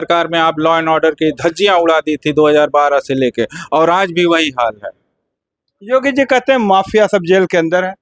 सरकार में आप लॉ एंड ऑर्डर की धज्जियां उड़ा दी थी 2012 से लेके, और आज भी वही हाल है। योगी जी कहते हैं माफिया सब जेल के अंदर है।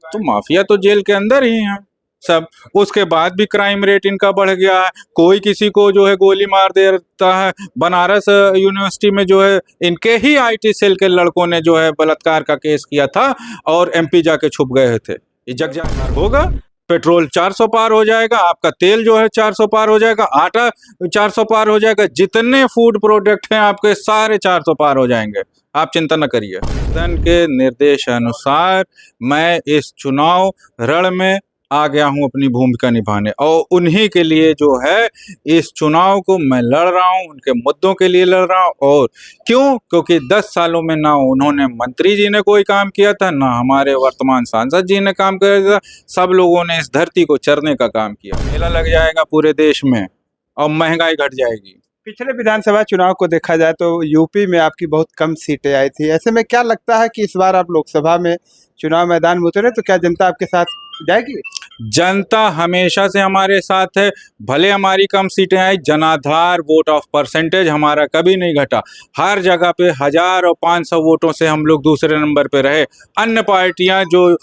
तो माफिया तो जेल के अंदर ही है सब, उसके बाद भी क्राइम रेट इनका बढ़ गया है। कोई किसी को जो है गोली मार देता है। बनारस यूनिवर्सिटी में जो है इनके ही आईटी सेल के लड़कों ने जो है बलात्कार का केस किया था और एमपी जाके छुप गए थे। ये जग जाहिर होगा। पेट्रोल 400 पार हो जाएगा, आपका तेल जो है 400 पार हो जाएगा, आटा 400 पार हो जाएगा, जितने फूड प्रोडक्ट हैं आपके सारे 400 पार हो जाएंगे। आप चिंता न करिए। सदन के निर्देशानुसार मैं इस चुनाव रण में आ गया हूं अपनी भूमिका निभाने, और उन्हीं के लिए जो है इस चुनाव को मैं लड़ रहा हूं, उनके मुद्दों के लिए लड़ रहा हूं। और क्यों? क्योंकि 10 सालों में ना उन्होंने मंत्री जी ने कोई काम किया था, ना हमारे वर्तमान सांसद जी ने काम किया था। सब लोगों ने इस धरती को चरने का काम किया। मेला लग जाएगा पूरे देश में और महंगाई घट जाएगी। पिछले विधानसभा चुनाव को देखा जाए तो यूपी में आपकी बहुत कम सीटें आई थी। ऐसे में क्या लगता है कि इस बार आप लोकसभा में चुनाव मैदान में उतरे तो क्या जनता आपके साथ जाएगी? जनता हमेशा से हमारे साथ है। भले हमारी कम सीटें आई, जनाधार वोट ऑफ परसेंटेज हमारा कभी नहीं घटा। हर जगह पे 1000 और 500 वोटों से हम लोग दूसरे नंबर पे रहे। अन्य पार्टियां जो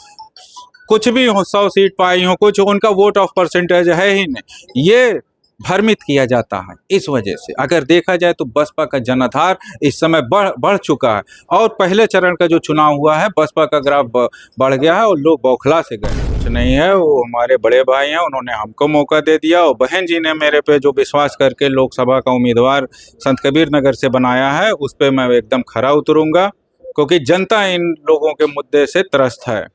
कुछ भी हो, 100 सीट पाई हो, कुछ उनका वोट ऑफ परसेंटेज है ही नहीं। ये भ्रमित किया जाता है। इस वजह से अगर देखा जाए तो बसपा का जनाधार इस समय बढ़ चुका है, और पहले चरण का जो चुनाव हुआ है बसपा का ग्राफ बढ़ गया है और लोग बौखला से गए। कुछ नहीं है, वो हमारे बड़े भाई हैं, उन्होंने हमको मौका दे दिया, और बहन जी ने मेरे पे जो विश्वास करके लोकसभा का उम्मीदवार संत कबीर नगर से बनाया है, उस पर मैं एकदम खरा उतरूंगा, क्योंकि जनता इन लोगों के मुद्दे से त्रस्त है।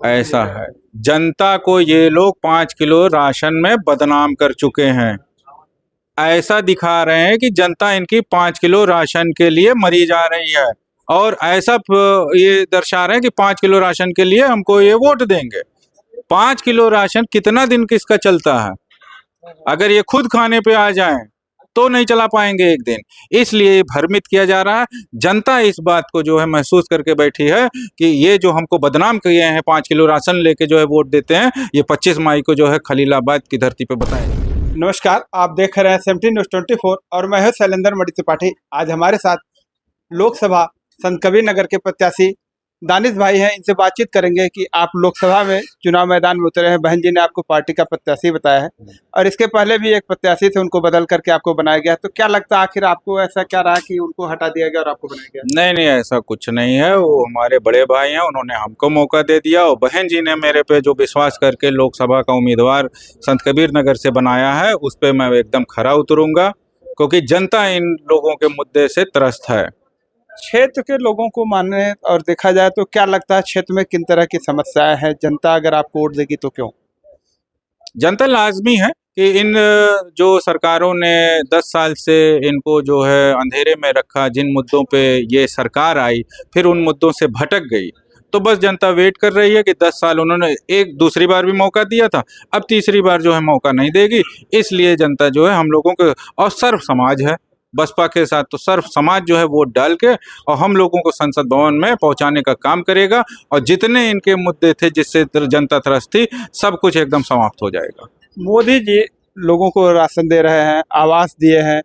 ऐसा है, जनता को ये लोग 5 किलो राशन में बदनाम कर चुके हैं। ऐसा दिखा रहे हैं कि जनता इनकी 5 किलो राशन के लिए मरी जा रही है, और ऐसा ये दर्शा रहे हैं कि 5 किलो राशन के लिए हमको ये वोट देंगे। 5 किलो राशन कितना दिन किसका चलता है? अगर ये खुद खाने पे आ जाएं तो नहीं चला पाएंगे एक दिन। इसलिए भ्रमित किया जा रहा है। जनता इस बात को जो है महसूस करके बैठी है कि ये जो हमको बदनाम किए हैं, 5 किलो राशन लेके जो है वोट देते हैं, ये 25 मई को जो है खलीलाबाद की धरती पे बताएं। नमस्कार, आप देख रहे हैं 17 न्यूज़ 24 और मैं हूं शैलेंद्र मणि त्रिपाठी। आज हमारे साथ लोकसभा संत कबीर नगर के प्रत्याशी दानिश भाई हैं। इनसे बातचीत करेंगे कि आप लोकसभा में चुनाव मैदान में उतरे हैं। बहन जी ने आपको पार्टी का प्रत्याशी बताया है, और इसके पहले भी एक प्रत्याशी थे, उनको बदल करके आपको बनाया गया। तो क्या लगता है आखिर आपको ऐसा क्या रहा कि उनको हटा दिया गया और आपको बनाया गया? नहीं नहीं, ऐसा कुछ नहीं है। वो हमारे बड़े भाई हैं, उन्होंने हमको मौका दे दिया, और बहन जी ने मेरे पे जो विश्वास करके लोकसभा का उम्मीदवार संत कबीर नगर से बनाया है, उस पर मैं एकदम खरा उतरूंगा, क्योंकि जनता इन लोगों के मुद्दे से त्रस्त है। क्षेत्र के लोगों को मानने और देखा जाए तो क्या लगता है क्षेत्र में किन तरह की समस्याएं हैं? जनता अगर आपको वोट देगी तो क्यों? जनता लाजमी है कि इन जो सरकारों ने 10 साल से इनको जो है अंधेरे में रखा, जिन मुद्दों पे ये सरकार आई फिर उन मुद्दों से भटक गई, तो बस जनता वेट कर रही है कि 10 साल उन्होंने एक दूसरी बार भी मौका दिया था, अब तीसरी बार जो है मौका नहीं देगी। इसलिए जनता जो है हम लोगों के, और सर्व समाज है बसपा के साथ, तो सर्व समाज जो है वोट डाल के और हम लोगों को संसद भवन में पहुंचाने का काम करेगा, और जितने इनके मुद्दे थे जिससे जनता त्रस्त थी, सब कुछ एकदम समाप्त हो जाएगा। मोदी जी लोगों को राशन दे रहे हैं, आवास दिए हैं,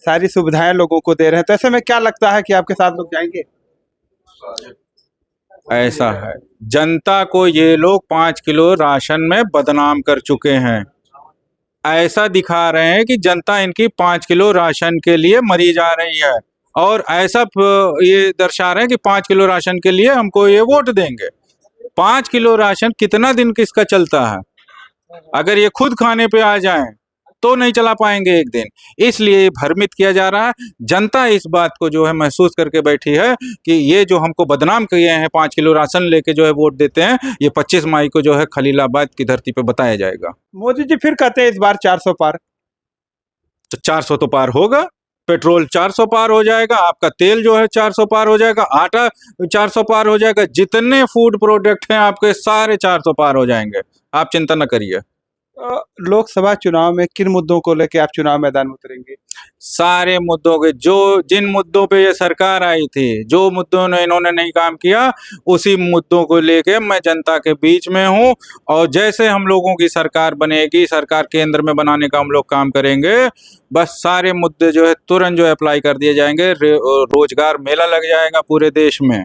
सारी सुविधाएं लोगों को दे रहे हैं, तो ऐसे में क्या लगता है कि आपके साथ लोग जाएंगे? ऐसा है, जनता को ये लोग 5 किलो राशन में बदनाम कर चुके हैं। ऐसा दिखा रहे हैं कि जनता इनकी 5 किलो राशन के लिए मरी जा रही है, और ऐसा ये दर्शा रहे हैं कि 5 किलो राशन के लिए हमको ये वोट देंगे। 5 किलो राशन कितना दिन किसका चलता है? अगर ये खुद खाने पे आ जाएं तो नहीं चला पाएंगे एक दिन। इसलिए भ्रमित किया जा रहा है। जनता इस बात को जो है महसूस करके बैठी है कि ये जो हमको बदनाम किए हैं, 5 किलो राशन लेके जो है वोट देते हैं, ये 25 मई को जो है खलीलाबाद की धरती पे बताया जाएगा। मोदी जी फिर कहते हैं इस बार 400 पार। तो 400 तो पार होगा। पेट्रोल 400 पार हो जाएगा, आपका तेल जो है 400 पार हो जाएगा, आटा 400 पार हो जाएगा, जितने फूड प्रोडक्ट हैं आपके सारे 400 पार हो जाएंगे। आप चिंता न करिए। लोकसभा चुनाव में किन मुद्दों को लेकर आप चुनाव मैदान में उतरेंगे? सारे मुद्दों के जो जिन मुद्दों पे ये सरकार आई थी, जो मुद्दों ने इन्होंने नहीं काम किया, उसी मुद्दों को लेके मैं जनता के बीच में हूँ। और जैसे हम लोगों की सरकार बनेगी, सरकार केंद्र में बनाने का हम लोग काम करेंगे। बस सारे मुद्दे जो है तुरंत जो है अप्लाई कर दिए जाएंगे। रोजगार मेला लग जाएगा पूरे देश में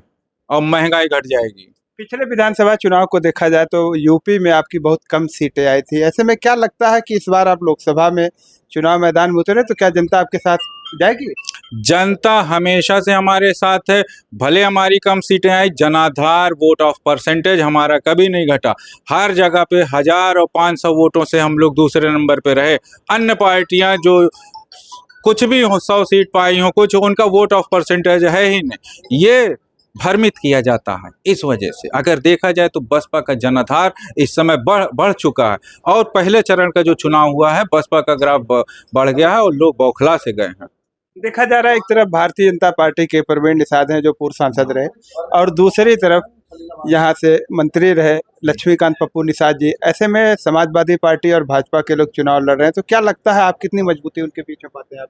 और महंगाई घट जाएगी। पिछले विधानसभा चुनाव को देखा जाए तो यूपी में आपकी बहुत कम सीटें आई थी। ऐसे में क्या लगता है कि इस बार आप लोकसभा में चुनाव मैदान में उतरे तो क्या जनता आपके साथ जाएगी? जनता हमेशा से हमारे साथ है। भले हमारी कम सीटें आई, जनाधार वोट ऑफ परसेंटेज हमारा कभी नहीं घटा। हर जगह पे 1000 और 500 वोटों से हम लोग दूसरे नंबर पे रहे। अन्य पार्टियां जो कुछ भी हो, 100 सीट पाई हो, कुछ उनका वोट ऑफ परसेंटेज है ही नहीं। ये भ्रमित किया जाता है। इस वजह से अगर देखा जाए तो बसपा का जनाधार इस समय बढ़ चुका है। और पहले चरण का जो चुनाव हुआ है, बसपा का ग्राफ बढ़ गया है और लोग बौखला से गए हैं। देखा जा रहा है एक तरफ भारतीय जनता पार्टी के परवीन निषाद हैं जो पूर्व सांसद रहे, और दूसरी तरफ यहाँ से मंत्री रहे लक्ष्मीकांत पप्पू निषाद जी। ऐसे में समाजवादी पार्टी और भाजपा के लोग चुनाव लड़ रहे हैं, तो क्या लगता है आप कितनी मजबूती उनके बीच में पाते हैं आप?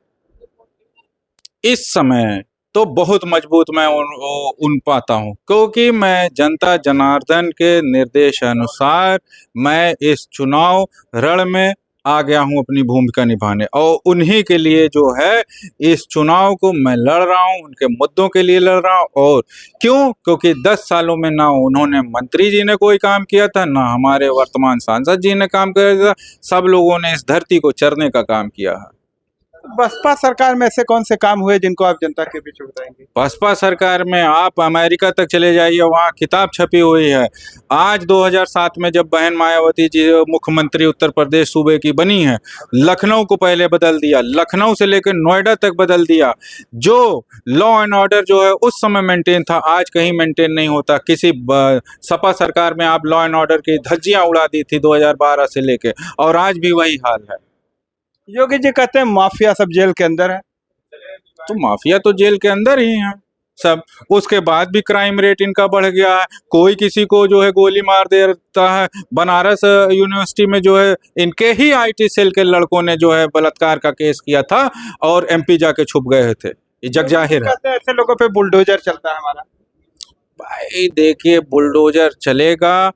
इस समय तो बहुत मजबूत मैं उन पाता हूँ, क्योंकि मैं जनता जनार्दन के निर्देशानुसार मैं इस चुनाव रण में आ गया हूँ अपनी भूमिका निभाने। और उन्हीं के लिए जो है इस चुनाव को मैं लड़ रहा हूँ, उनके मुद्दों के लिए लड़ रहा हूँ। और क्यों? क्योंकि 10 सालों में ना उन्होंने मंत्री जी ने कोई काम किया था, ना हमारे वर्तमान सांसद जी ने काम किया था। सब लोगों ने इस धरती को चरने का काम किया है। बसपा सरकार में ऐसे कौन से काम हुए जिनको आप जनता के बीच में बताएंगे? बसपा सरकार में आप अमेरिका तक चले जाइए, वहाँ किताब छपी हुई है। आज 2007 में जब बहन मायावती जी मुख्यमंत्री उत्तर प्रदेश सूबे की बनी है, लखनऊ को पहले बदल दिया, लखनऊ से लेकर नोएडा तक बदल दिया। जो लॉ एंड ऑर्डर जो है उस समय मेंटेन था, आज कहीं मेंटेन नहीं होता। किसी सपा सरकार में आप लॉ एंड ऑर्डर की धज्जियां उड़ा दी थी 2012 से लेके, और आज भी वही हाल है। योगी जी कहते हैं माफिया सब जेल के अंदर है। तो माफिया तो जेल के अंदर ही है सब। उसके बाद भी क्राइम रेट इनका बढ़ गया है। कोई किसी को जो है गोली मार देता है। बनारस यूनिवर्सिटी में जो है इनके ही आईटी सेल के लड़कों ने जो है बलात्कार का केस किया था और एमपी जाके छुप गए थे। ये जग जाहिर है। कहते हैं ऐसे लोगों पे बुलडोजर चलता है हमारा। भाई देखिए, बुलडोजर चलेगा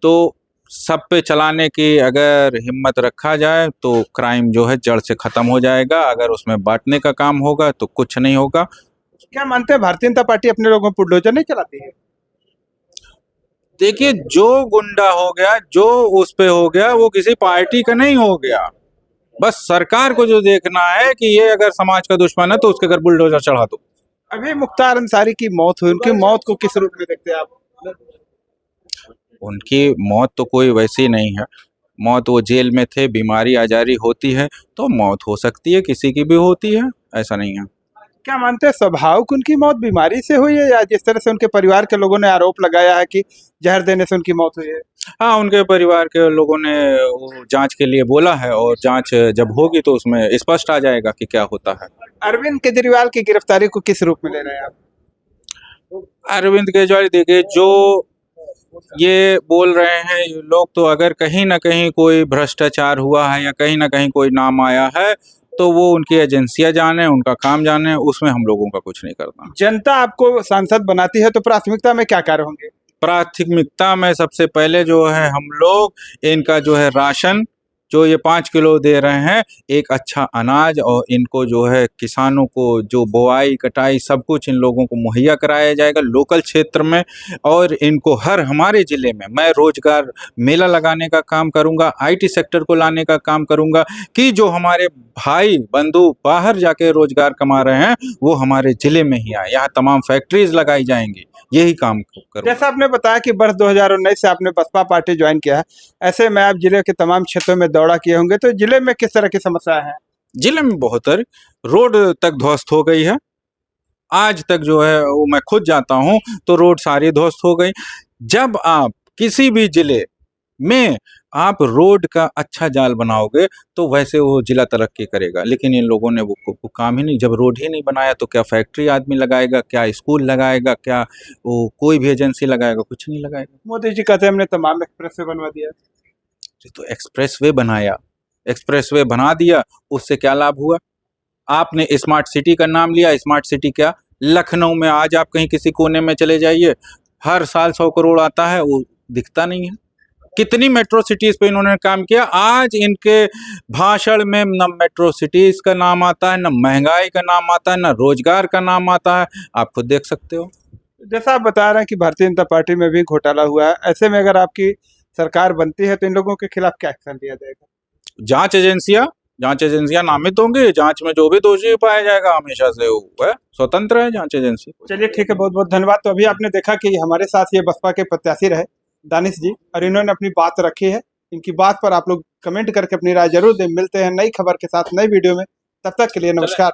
तो सब पे चलाने की अगर हिम्मत रखा जाए तो क्राइम जो है जड़ से खत्म हो जाएगा। अगर उसमें बांटने का काम होगा तो कुछ नहीं होगा। क्या मानते हैं भारतीय जनता पार्टी अपने लोगों पर बुलडोजर नहीं चलाती है? देखिए, जो गुंडा हो गया, जो उस पे हो गया, वो किसी पार्टी का नहीं हो गया। बस सरकार को जो देखना है कि ये अगर समाज का दुश्मन है तो उसके घर बुलडोजर चढ़ा दो। अभी मुख्तार अंसारी की मौत हुई, उनकी मौत को किस रूप में देखते हैं आप? उनकी मौत तो कोई वैसी नहीं है। मौत, वो जेल में थे, बीमारी आजारी होती है तो मौत हो सकती है, किसी की भी होती है, ऐसा नहीं है। क्या मानते हैं स्वभाव की उनकी मौत बीमारी से हुई है, या जिस तरह से उनके परिवार के लोगों ने आरोप लगाया है कि जहर देने से उनकी मौत हुई है? हाँ, उनके परिवार के लोगों ने वो जांच के लिए बोला है और जांच जब होगी तो उसमें स्पष्ट आ जाएगा कि क्या होता है। अरविंद केजरीवाल की गिरफ्तारी को किस रूप में ले रहे हैं आप? अरविंद केजरीवाल, देखिए, जो ये बोल रहे हैं ये लोग, तो अगर कहीं ना कहीं कोई भ्रष्टाचार हुआ है या कहीं ना कहीं कोई नाम आया है तो वो उनकी एजेंसियां जाने, उनका काम जाने, उसमें हम लोगों का कुछ नहीं करना। जनता आपको सांसद बनाती है तो प्राथमिकता में क्या कार्य होंगे? प्राथमिकता में सबसे पहले जो है हम लोग इनका जो है राशन, जो ये 5 किलो दे रहे हैं, एक अच्छा अनाज, और इनको जो है किसानों को जो बुआई कटाई सब कुछ इन लोगों को मुहैया कराया जाएगा लोकल क्षेत्र में। और इनको हर हमारे ज़िले में मैं रोजगार मेला लगाने का काम करूंगा, आईटी सेक्टर को लाने का काम करूंगा कि जो हमारे भाई बंधु बाहर जाके रोजगार कमा रहे हैं वो हमारे ज़िले में ही आए। यहाँ तमाम फैक्ट्रीज लगाई जाएंगी, यही काम करूंगा। जैसा आपने बताया कि वर्ष 2019 से आपने बसपा पार्टी ज्वाइन किया है, ऐसे में आप जिले के तमाम क्षेत्रों में दौरा किए होंगे, तो जिले में किस तरह की समस्याएं हैं? जिले में बहुत सारी रोड तक ध्वस्त हो गई है। आज तक जो है वो मैं खुद जाता हूँ तो रोड सारी ध्वस्त हो गई। जब आप किसी भी जिले में आप रोड का अच्छा जाल बनाओगे तो वैसे वो जिला तरक्की करेगा, लेकिन इन लोगों ने वो काम ही नहीं। जब रोड ही नहीं बनाया तो क्या फैक्ट्री आदमी लगाएगा, क्या स्कूल लगाएगा, क्या वो कोई भी एजेंसी लगाएगा? कुछ नहीं लगाएगा। मोदी जी कहते हैं हमने तमाम एक्सप्रेस वे बनवा दिया। तो एक्सप्रेसवे बनाया, एक्सप्रेसवे बना दिया, उससे क्या लाभ हुआ? आपने स्मार्ट सिटी का नाम लिया। स्मार्ट सिटी क्या? लखनऊ में आज आप कहीं किसी कोने में चले जाइए, हर साल 100 करोड़ आता है, वो दिखता नहीं है। कितनी मेट्रो सिटीज पे इन्होंने काम किया। आज इनके भाषण में न मेट्रो सिटीज का नाम आता है, न महंगाई का नाम आता है, न रोजगार का नाम आता है। आप खुद देख सकते हो। जैसा आप बता रहे हैं कि भारतीय जनता पार्टी में भी घोटाला हुआ है, ऐसे में अगर आपकी सरकार बनती है तो इन लोगों के खिलाफ क्या एक्शन लिया जाएगा? जांच एजेंसियां नामित होंगी। जांच में जो भी दोषी पाया जाएगा, हमेशा से वो है, स्वतंत्र है जांच एजेंसी। चलिए ठीक है, बहुत बहुत धन्यवाद। तो अभी आपने देखा कि हमारे साथ ये बसपा के प्रत्याशी रहे दानिश जी, और इन्होंने अपनी बात रखी है। इनकी बात पर आप लोग कमेंट करके अपनी राय जरूर दें। मिलते हैं नई खबर के साथ नई वीडियो में, तब तक के लिए नमस्कार।